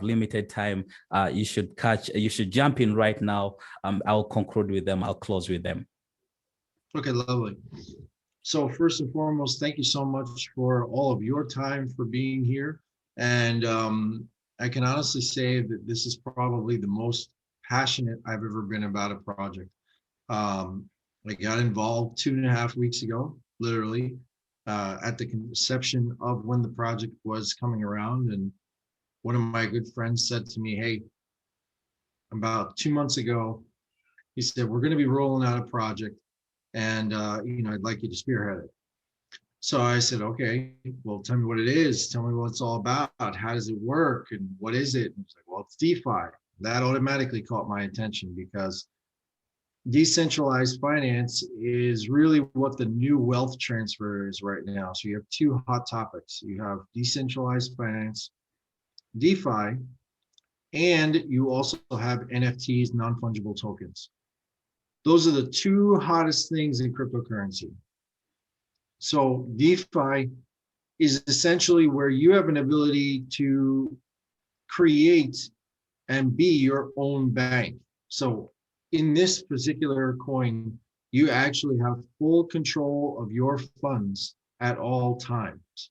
limited time, you should jump in right now. I'll conclude with them. I'll close with them. Okay, lovely. So first and foremost, thank you so much for all of your time for being here. And I can honestly say that this is probably the most passionate I've ever been about a project. I got involved 2.5 weeks ago, literally, at the conception of when the project was coming around. And one of my good friends said to me, hey, about 2 months ago, he said, we're going to be rolling out a project, and I'd like you to spearhead it. So I said, okay, well, tell me what it is. Tell me what it's all about. How does it work? And what is it? And he's like, well, it's DeFi. That automatically caught my attention, because decentralized finance is really what the new wealth transfer is right now. So you have two hot topics. You have decentralized finance, DeFi, and you also have NFTs, non-fungible tokens. Those are the two hottest things in cryptocurrency. So DeFi is essentially where you have an ability to create and be your own bank. So in this particular coin, you actually have full control of your funds at all times.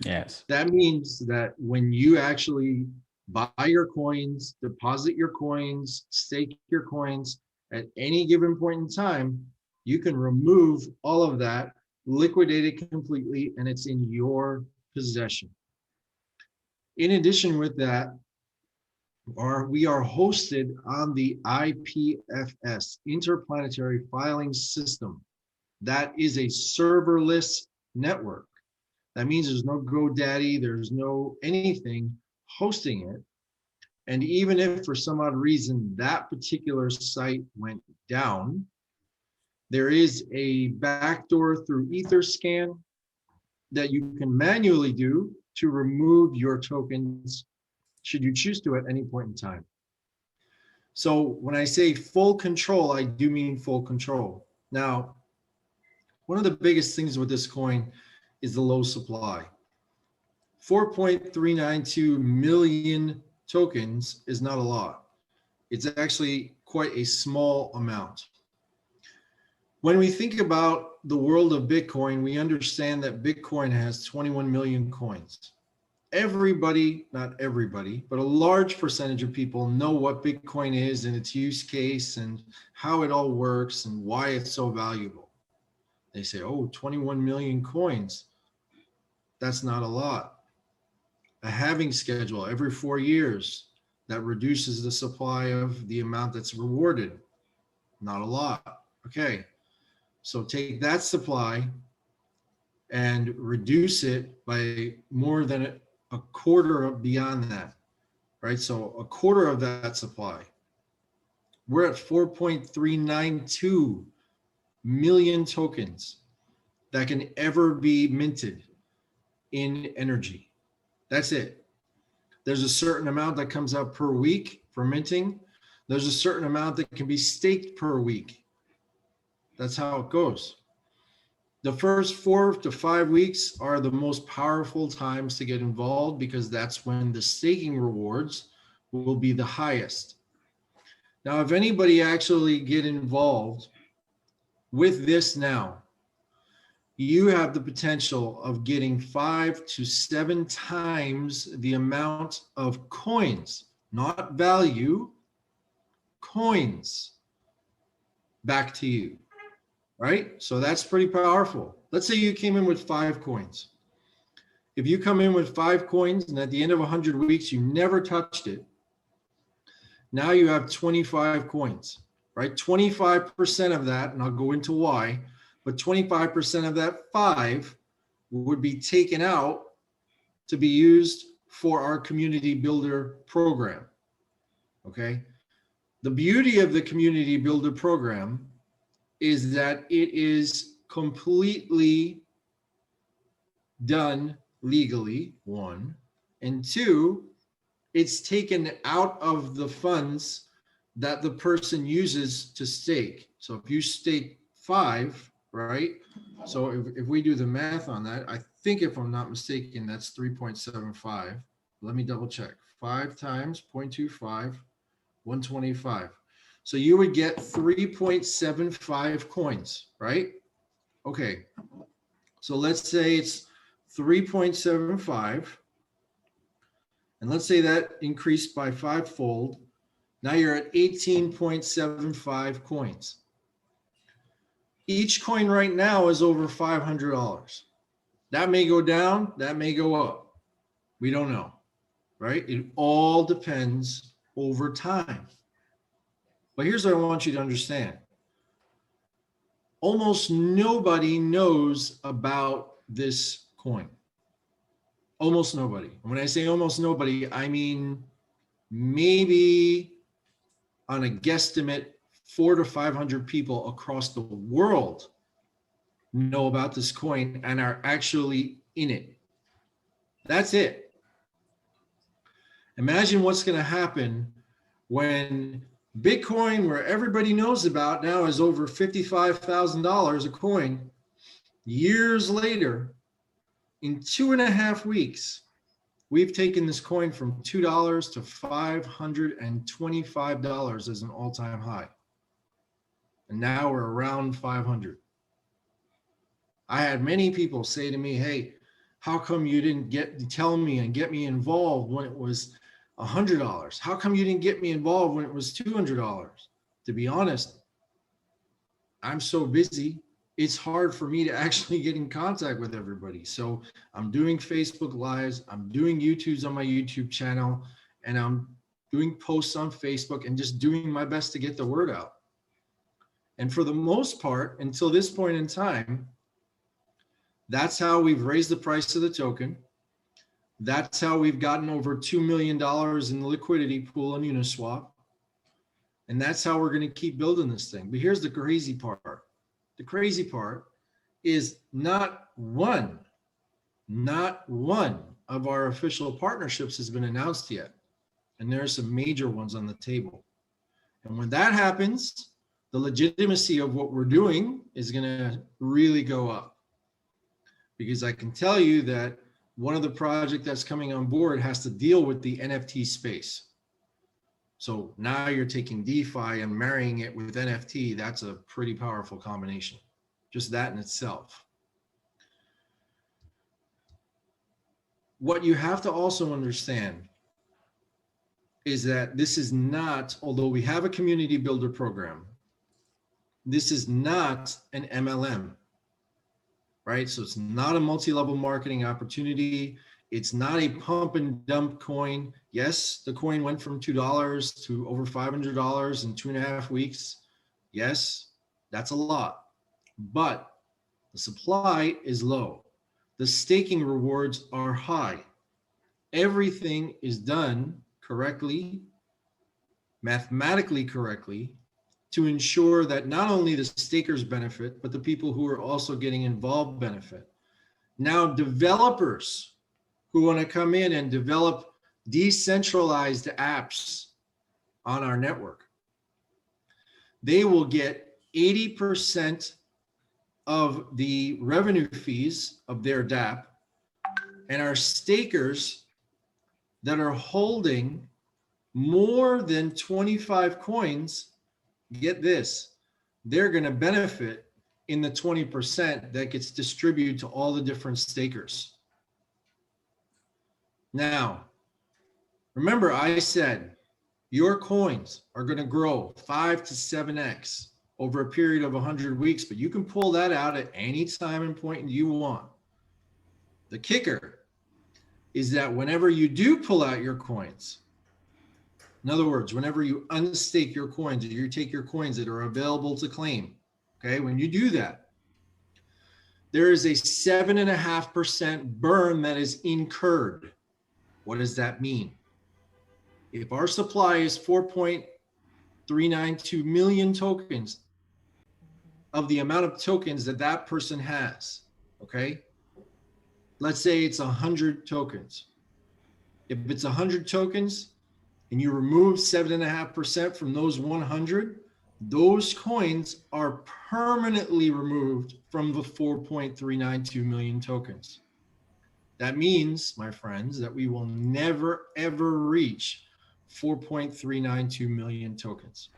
Yes. That means that when you actually buy your coins, deposit your coins, stake your coins, at any given point in time, you can remove all of that, liquidate it completely, and it's in your possession. In addition with that, we are hosted on the IPFS, Interplanetary Filing System. That is a serverless network. That means there's no GoDaddy, there's no anything hosting it. And even if for some odd reason that particular site went down, there is a backdoor through Etherscan that you can manually do to remove your tokens should you choose to at any point in time. So when I say full control, I do mean full control. Now, one of the biggest things with this coin is the low supply. 4.392 million tokens is not a lot. It's actually quite a small amount. When we think about the world of Bitcoin, we understand that Bitcoin has 21 million coins. Everybody, not everybody, but a large percentage of people know what Bitcoin is and its use case and how it all works and why it's so valuable. They say, oh, 21 million coins. That's not a lot. A halving schedule every 4 years that reduces the supply of the amount that's rewarded. Not a lot. Okay. So take that supply and reduce it by more than a quarter beyond that, right? So a quarter of that supply. We're at 4.392 million tokens that can ever be minted in NRGY. That's it. There's a certain amount that comes out per week for minting. There's a certain amount that can be staked per week. That's how it goes. The first 4 to 5 weeks are the most powerful times to get involved, because that's when the staking rewards will be the highest. Now, if anybody actually get involved with this now, you have the potential of getting 5 to 7 times the amount of coins, not value, coins, back to you, right? So that's pretty powerful. Let's say you came in with 5 coins. If you come in with 5 coins and at the end of 100 weeks, you never touched it, now you have 25 coins, right? 25% of that, and I'll go into why, but 25% of that 5 would be taken out to be used for our community builder program, okay? The beauty of the community builder program is that it is completely done legally, 1, and 2, it's taken out of the funds that the person uses to stake. So if you stake 5, right? So if we do the math on that, I think if I'm not mistaken, that's 3.75. Let me double check. 5 times 0.25, 125. So you would get 3.75 coins, right? Okay. So let's say it's 3.75. And let's say that increased by 5-fold. Now you're at 18.75 coins. Each coin right now is over $500. That may go down, that may go up. We don't know, right? It all depends over time. But here's what I want you to understand. Almost nobody knows about this coin. Almost nobody. And when I say almost nobody, I mean maybe on a guesstimate 400 to 500 people across the world know about this coin and are actually in it. That's it. Imagine what's going to happen when Bitcoin, where everybody knows about now, is over $55,000 a coin. Years later, in 2.5 weeks, we've taken this coin from $2 to $525 as an all-time high. And now we're around 500. I had many people say to me, hey, how come you didn't tell me and get me involved when it was $100? How come you didn't get me involved when it was $200? To be honest, I'm so busy. It's hard for me to actually get in contact with everybody. So I'm doing Facebook Lives, I'm doing YouTubes on my YouTube channel, and I'm doing posts on Facebook and just doing my best to get the word out. And for the most part, until this point in time, that's how we've raised the price of the token. That's how we've gotten over $2 million in the liquidity pool on Uniswap. And that's how we're going to keep building this thing. But here's the crazy part. The crazy part is not one of our official partnerships has been announced yet. And there are some major ones on the table. And when that happens, the legitimacy of what we're doing is going to really go up. Because I can tell you that one of the projects that's coming on board has to deal with the NFT space. So now you're taking DeFi and marrying it with NFT. That's a pretty powerful combination. Just that in itself. What you have to also understand is that this is not, although we have a community builder program, this is not an MLM, right? So it's not a multi-level marketing opportunity. It's not a pump and dump coin. Yes, the coin went from $2 to over $500 in 2.5 weeks. Yes, that's a lot, but the supply is low. The staking rewards are high. Everything is done correctly, mathematically correctly, to ensure that not only the stakers benefit, but the people who are also getting involved benefit. Now, developers who want to come in and develop decentralized apps on our network, they will get 80% of the revenue fees of their dApp, and our stakers that are holding more than 25 coins, get this, they're going to benefit in the 20% that gets distributed to all the different stakers. Now, remember I said your coins are going to grow 5 to 7x over a period of 100 weeks, but you can pull that out at any time and point you want. The kicker is that whenever you do pull out your coins, in other words, whenever you unstake your coins, or you take your coins that are available to claim, okay, when you do that, there is a 7.5% burn that is incurred. What does that mean? If our supply is 4.392 million tokens of the amount of tokens that that person has, okay, let's say it's 100 tokens. If it's 100 tokens, and you remove 7.5% from those 100, those coins are permanently removed from the 4.392 million tokens. That means, my friends, that we will never, ever reach 4.392 million tokens.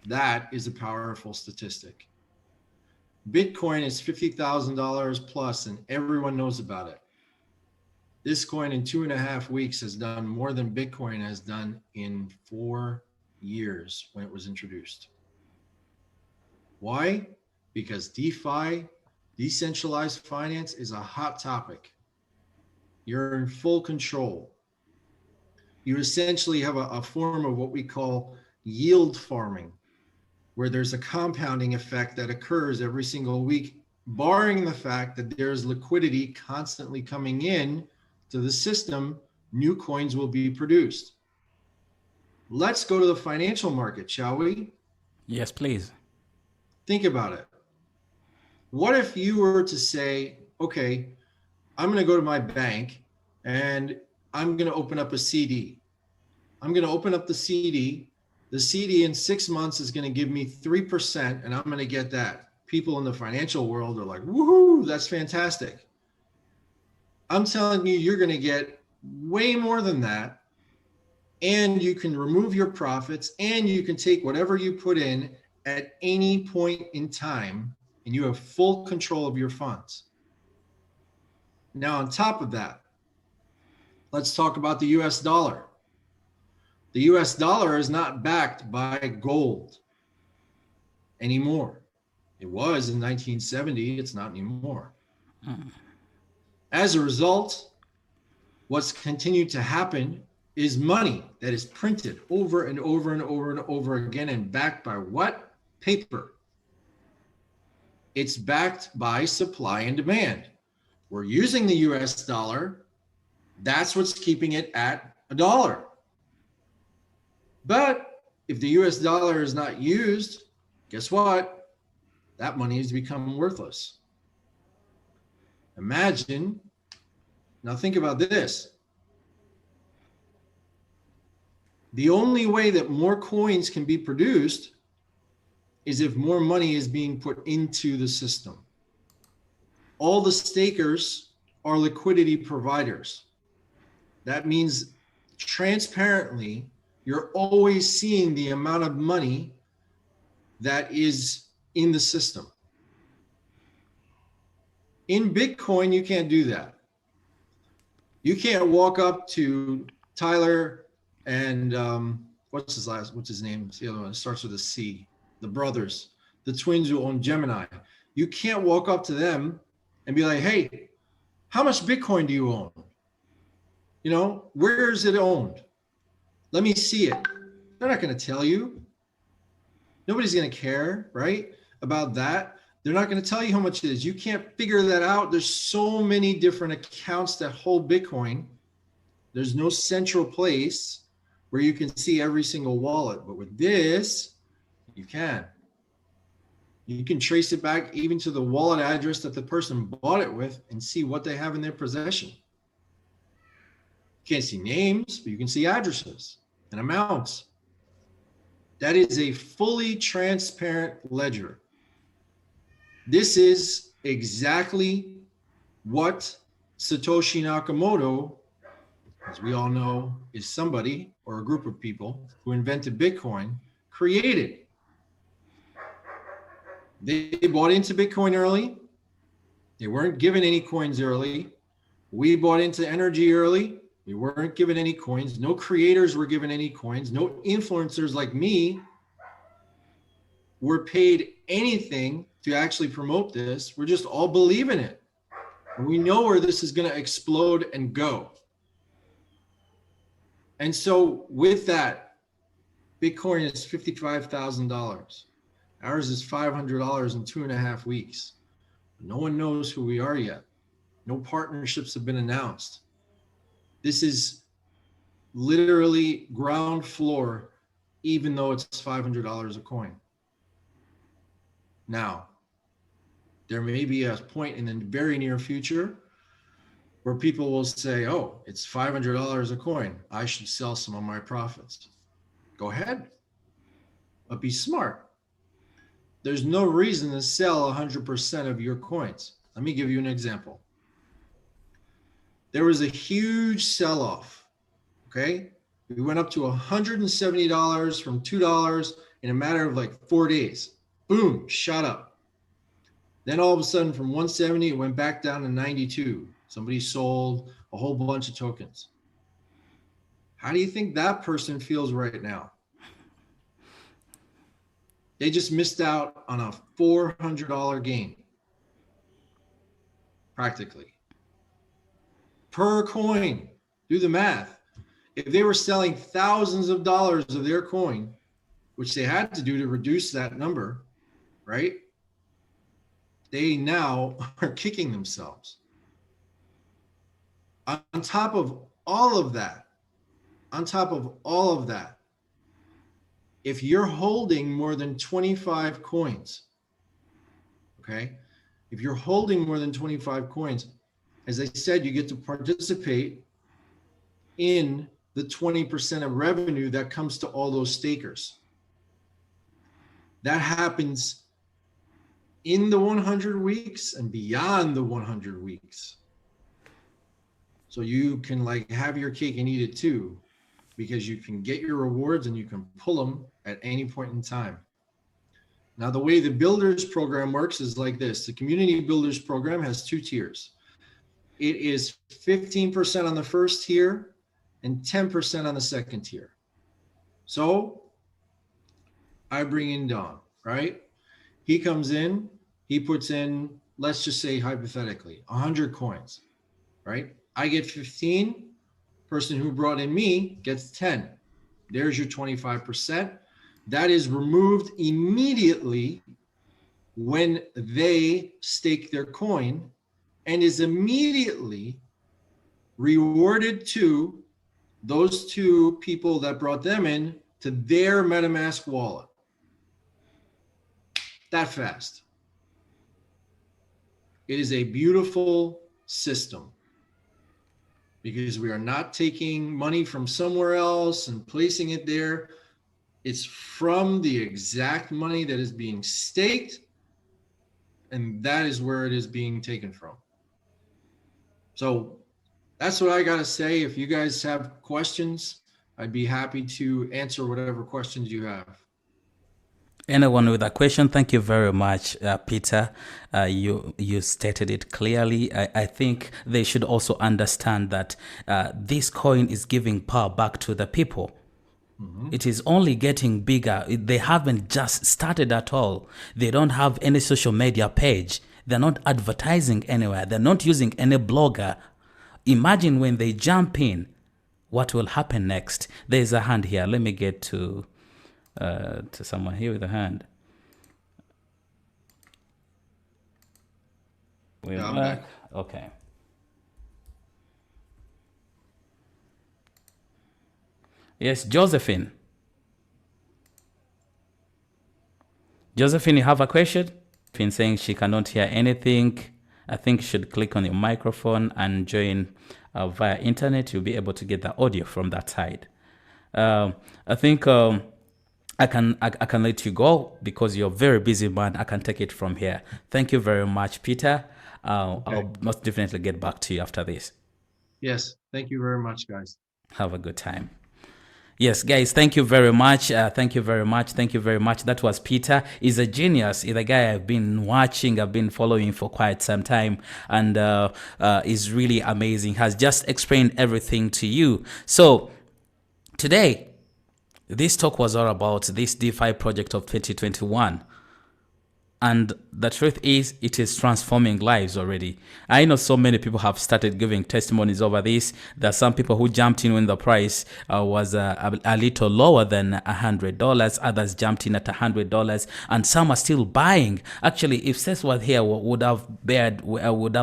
That is a powerful statistic. Bitcoin is $50,000 plus, and everyone knows about it. This coin in 2.5 weeks has done more than Bitcoin has done in 4 years when it was introduced. Why? Because DeFi, decentralized finance, is a hot topic. You're in full control. You essentially have a form of what we call yield farming, where there's a compounding effect that occurs every single week, barring the fact that there's liquidity constantly coming in to the system. New coins will be produced. Let's go to the financial market, shall we? Yes, please. Think about it. What if you were to say, okay, I'm going to go to my bank and I'm going to open up a CD. I'm going to open up the CD. The CD in 6 months is going to give me 3%, and I'm going to get that. People in the financial world are like, woohoo, that's fantastic. I'm telling you, you're going to get way more than that. And you can remove your profits, and you can take whatever you put in at any point in time, and you have full control of your funds. Now, on top of that, let's talk about the US dollar. The US dollar is not backed by gold anymore. It was in 1970, it's not anymore. As a result, what's continued to happen is money that is printed over and over and over and over again, and backed by what? Paper. It's backed by supply and demand. We're using the US dollar. That's what's keeping it at $1. But if the US dollar is not used, guess what? That money has become worthless. Imagine, now think about this. The only way that more coins can be produced is if more money is being put into the system. All the stakers are liquidity providers. That means transparently, you're always seeing the amount of money that is in the system. In Bitcoin, you can't do that. You can't walk up to Tyler and what's his name? It's the other one. It starts with a C. The brothers, the twins who own Gemini. You can't walk up to them and be like, hey, how much Bitcoin do you own? You know, where is it owned? Let me see it. They're not going to tell you. Nobody's going to care, right, about that. They're not going to tell you how much it is. You can't figure that out. There's so many different accounts that hold Bitcoin. There's no central place where you can see every single wallet. But with this, you can. You can trace it back even to the wallet address that the person bought it with and see what they have in their possession. You can't see names, but you can see addresses and amounts. That is a fully transparent ledger. This is exactly what Satoshi Nakamoto, as we all know, is somebody or a group of people who invented Bitcoin, created. They bought into Bitcoin early. They weren't given any coins early. We bought into NRGY early. We weren't given any coins. No creators were given any coins. No influencers like me were paid anything to actually promote this. We're just all believing it. And we know where this is going to explode and go. And so with that, Bitcoin is $55,000. Ours is $500 in 2.5 weeks. No one knows who we are yet. No partnerships have been announced. This is literally ground floor, even though it's $500 a coin. Now, there may be a point in the very near future where people will say, oh, it's $500 a coin. I should sell some of my profits. Go ahead, but be smart. There's no reason to sell 100% of your coins. Let me give you an example. there was a huge sell-off. Okay, we went up to $170 from $2 in a matter of like 4 days. Boom, shot up. Then all of a sudden from 170, it went back down to 92. Somebody sold a whole bunch of tokens. How do you think that person feels right now? They just missed out on a $400 gain, practically. Per coin, do the math. If they were selling thousands of dollars of their coin, which they had to do to reduce that number, right? They now are kicking themselves. On top of all of that, if you're holding more than 25 coins, okay? If you're holding more than 25 coins, as I said, you get to participate in the 20% of revenue that comes to all those stakers. That happens in the 100 weeks and beyond the 100 weeks. So you can like have your cake and eat it too, because you can get your rewards and you can pull them at any point in time. Now, the way the Builders program works is like this. The Community Builders program has 2 tiers. It is 15% on the first tier and 10% on the second tier. So I bring in Don, right? He comes in, he puts in, let's just say hypothetically, 100 coins, right? I get 15. Person who brought in me gets 10. There's your 25%. That is removed immediately when they stake their coin and is immediately rewarded to those 2 people that brought them in to their MetaMask wallet. That fast. It is a beautiful system, because we are not taking money from somewhere else and placing it there. It's from the exact money that is being staked, and that is where it is being taken from. So that's what I got to say. If you guys have questions, I'd be happy to answer whatever questions you have. Anyone with a question? Thank you very much, Peter. You stated it clearly. I think they should also understand that this coin is giving power back to the people. It is only getting bigger. They haven't just started at all. They don't have any social media page. They're not advertising anywhere. They're not using any blogger. Imagine when they jump in, what will happen next? There's a hand here. Let me get to someone here with a hand. We're back. Okay. Yes, Josephine. Josephine, you have a question? Josephine saying she cannot hear anything. I think you should click on your microphone and join via internet. You'll be able to get the audio from that side. I think I can let you go because you're a very busy man. I can take it from here. Thank you very much, Peter. Okay. I'll most definitely get back to you after this. Yes, thank you very much, guys. Have a good time. Yes, guys, thank you very much. Thank you very much. Thank you very much. That was Peter. He's a genius. He's a guy I've been watching. I've been following for quite some time, and is really amazing. Has just explained everything to you. So today, this talk was all about this DeFi project of 2021. And the truth is, it is transforming lives already. I know so many people have started giving testimonies over this. There are some people who jumped in when the price was a little lower than $100. Others jumped in at $100, and some are still buying. Actually, if Seth was here, would have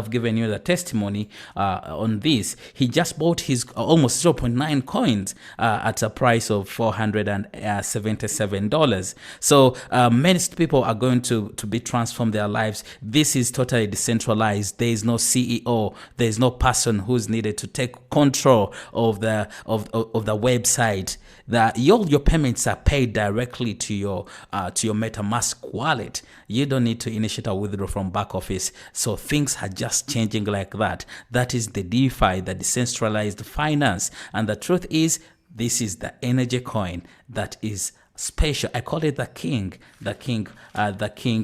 given you the testimony on this. He just bought his almost 0.9 coins at a price of $477. So many people are going to be transformed their lives. This is totally decentralized. There is no CEO. There is no person who's needed to take control of the website. All your payments are paid directly to your MetaMask wallet. You don't need to initiate a withdrawal from back office. So things are just changing like that. That is the DeFi, the decentralized finance. And the truth is, this is the NRGY coin that is special. I call it the king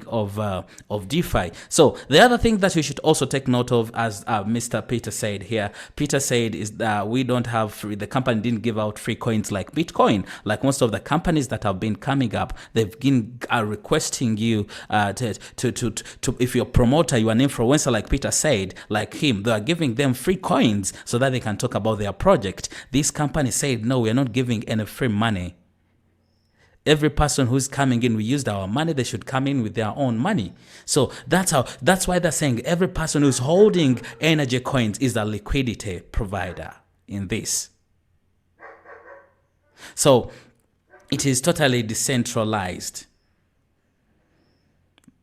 of DeFi. So the other thing that we should also take note of, as Mr. Peter said here, Peter said, is that we don't have the company didn't give out free coins like Bitcoin. Like most of the companies that have been coming up, they've been requesting you to if you're a promoter, you're an influencer, like Peter said, like him, they are giving them free coins so that they can talk about their project. This company said, no, we're not giving any free money. Every person who's coming in, we used our money, they should come in with their own money. So that's why they're saying every person who's holding NRGY coins is a liquidity provider in this. So it is totally decentralized.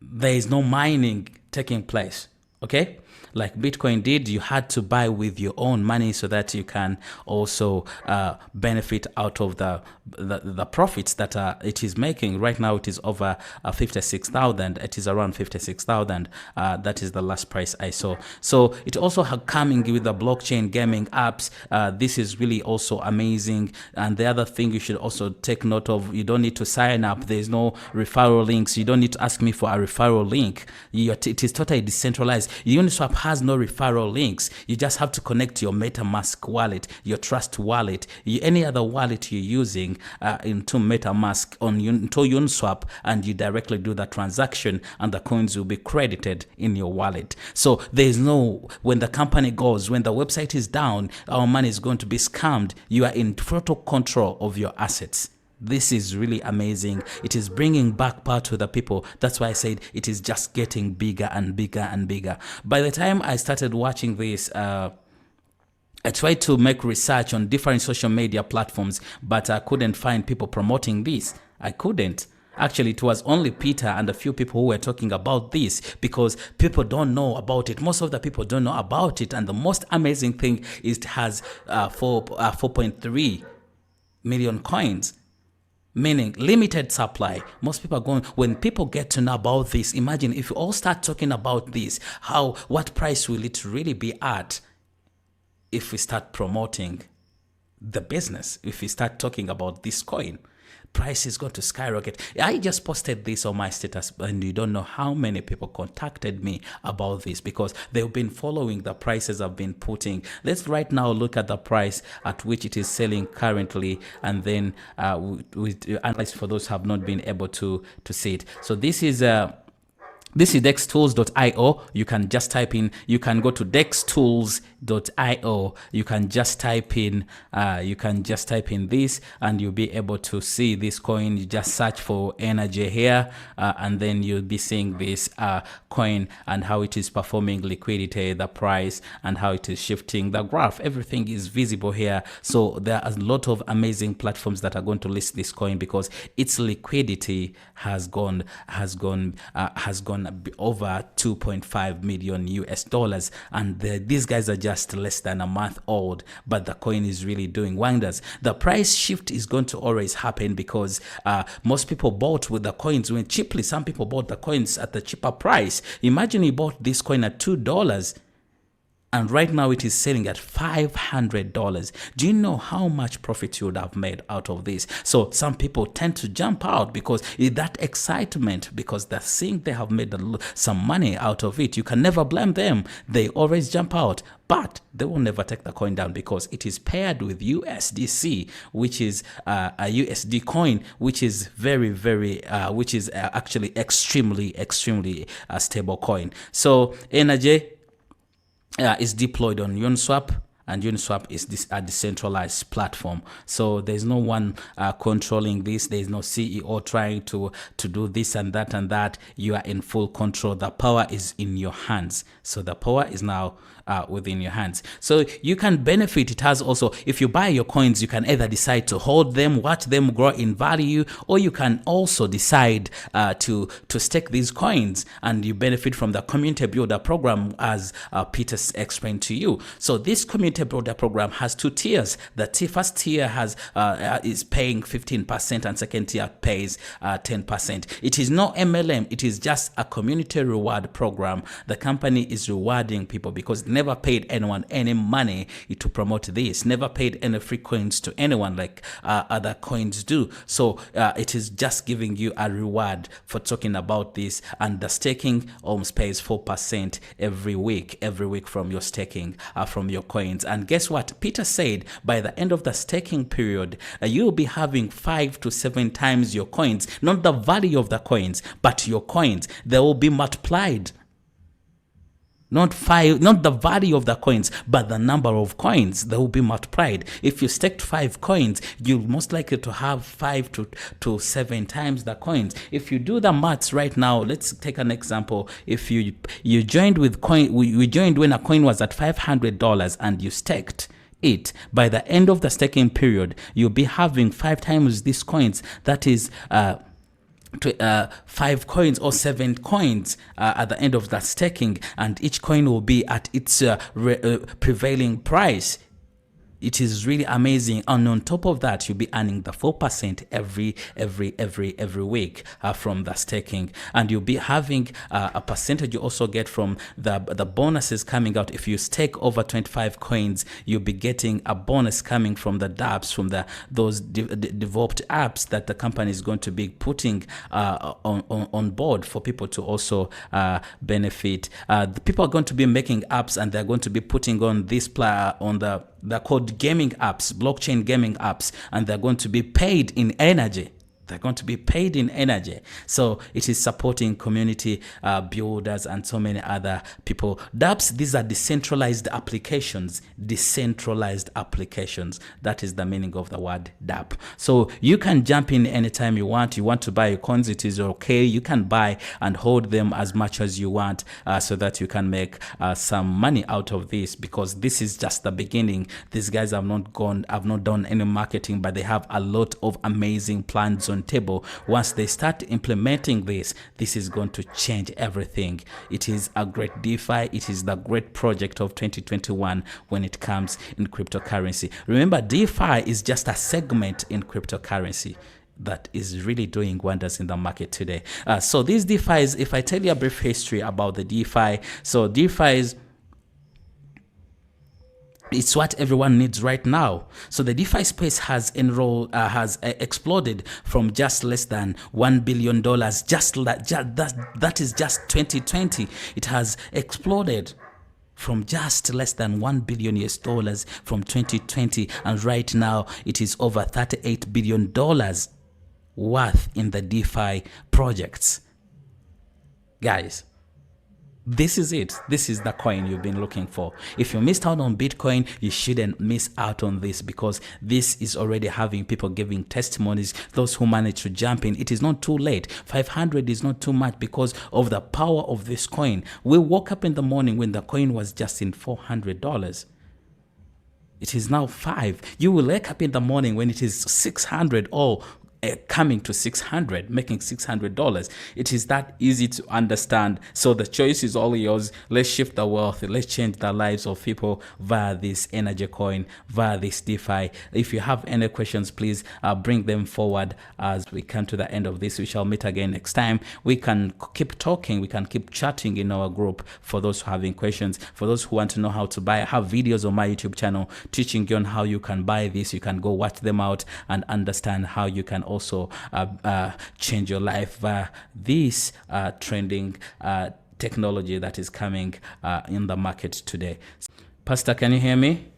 There is no mining taking place. Okay? Like Bitcoin did, you had to buy with your own money so that you can also benefit out of the profits that it is making. Right now, it is over 56,000. It is around 56,000. That is the last price I saw. So it also coming with the blockchain gaming apps. This is really also amazing. And the other thing you should also take note of, you don't need to sign up. There's no referral links. You don't need to ask me for a referral link. It is totally decentralized. Uniswap has no referral links. You just have to connect your MetaMask wallet, your Trust wallet, any other wallet you're using into MetaMask into Uniswap, and you directly do the transaction, and the coins will be credited in your wallet. So there's no, when the company goes, when the website is down, our money is going to be scammed. You are in total control of your assets. This is really amazing. It is bringing back power to the people. That's why I said it is just getting bigger and bigger and bigger. By the time I started watching this, I tried to make research on different social media platforms, but I couldn't find people promoting this. I couldn't. Actually, it was only Peter and a few people who were talking about this, because people don't know about it. Most of the people don't know about it. And the most amazing thing is it has 4.3 million coins. Meaning limited supply. Most people are going, when people get to know about this, imagine if you all start talking about this, what price will it really be at if we start promoting the business, if we start talking about this coin? Price is going to skyrocket. I just posted this on my status, and you don't know how many people contacted me about this, because they've been following the prices I've been putting. Let's right now look at the price at which it is selling currently, and then we analyze for those who have not been able to see it. So this is dextools.io. You can just type in, you can go to dextools.io. You can just type in this, and you'll be able to see this coin. You just search for NRGY here, and then you'll be seeing this coin and how it is performing, liquidity, the price, and how it is shifting the graph. Everything is visible here. So there are a lot of amazing platforms that are going to list this coin, because its liquidity has gone over 2.5 million US dollars, and these guys are just less than a month old, but the coin is really doing wonders. The price shift is going to always happen, because most people bought with the coins when cheaply. Some people bought the coins at the cheaper price. Imagine you bought this coin at $2, and right now it is selling at $500. Do you know how much profit you would have made out of this? So some people tend to jump out because that excitement, because they're seeing they have made some money out of it. You can never blame them. They always jump out, but they will never take the coin down, because it is paired with USDC, which is a USD coin, which is which is actually extremely stable coin. So NRGY is deployed on Uniswap, and Uniswap is a decentralized platform. So there's no one controlling this. There's no CEO trying to do this and that. You are in full control. The power is in your hands. So the power is now within your hands. So you can benefit. It has also, if you buy your coins, you can either decide to hold them, watch them grow in value, or you can also decide to stake these coins, and you benefit from the community builder program, as Peter explained to you. So this community builder program has two tiers. The first tier has is paying 15%, and second tier pays 10%. It is no MLM. It is just a community reward program. The company is rewarding people because it never paid anyone any money to promote this, never paid any free coins to anyone like other coins do. So it is just giving you a reward for talking about this, and the staking almost pays 4% every week from your staking from your coins. And guess what? Peter said by the end of the staking period, you'll be having 5 to 7 times your coins, not the value of the coins, but your coins. They will be multiplied. Not the value of the coins, but the number of coins that will be multiplied. If you staked 5 coins, you're most likely to have 5 to 7 times the coins. If you do the maths right now, let's take an example. If you joined with coin, we joined when a coin was at $500 and you staked it. By the end of the staking period, you'll be having 5 times these coins. That is 5 coins or 7 coins at the end of that staking, and each coin will be at its prevailing price. It is really amazing, and on top of that, you'll be earning the 4% every week from the staking, and you'll be having a percentage you also get from the bonuses coming out. If you stake over 25 coins, you'll be getting a bonus coming from the dApps, from those developed apps that the company is going to be putting on board for people to also benefit. The people are going to be making apps, and they're going to be putting on this they're called gaming apps, blockchain gaming apps, and they're going to be paid in energy. They're going to be paid in energy. So it is supporting community builders and so many other people. dApps, these are decentralized applications. Decentralized applications. That is the meaning of the word dApp. So you can jump in anytime you want. You want to buy your coins, it is okay. You can buy and hold them as much as you want so that you can make some money out of this, because this is just the beginning. These guys have not done any marketing, but they have a lot of amazing plans on table. Once they start implementing this is going to change everything. It is a great DeFi. It is the great project of 2021 when it comes in cryptocurrency. Remember, DeFi is just a segment in cryptocurrency that is really doing wonders in the market today. So these DeFis, if I tell you a brief history about the DeFi, so DeFi it's what everyone needs right now. So the DeFi space has exploded from just less than $1 billion. That is just 2020. It has exploded from just less than $1 billion from 2020, and right now it is over $38 billion worth in the DeFi projects. Guys, this is it. This is the coin you've been looking for. If you missed out on Bitcoin, you shouldn't miss out on this, because this is already having people giving testimonies. Those who managed to jump in, it is not too late. 500 is not too much because of the power of this coin. We woke up in the morning when the coin was just in $400. It is now 5. You will wake up in the morning when it is 600 or coming to 600, making $600. It is that easy to understand. So the choice is all yours. Let's shift the wealth. Let's change the lives of people via this energy coin, via this DeFi. If you have any questions, please bring them forward as we come to the end of this. We shall meet again next time. We can keep talking. We can keep chatting in our group for those who are having questions. For those who want to know how to buy, I have videos on my YouTube channel teaching you on how you can buy this. You can go watch them out and understand how you can also change your life via this trending technology that is coming in the market today. Pastor, can you hear me?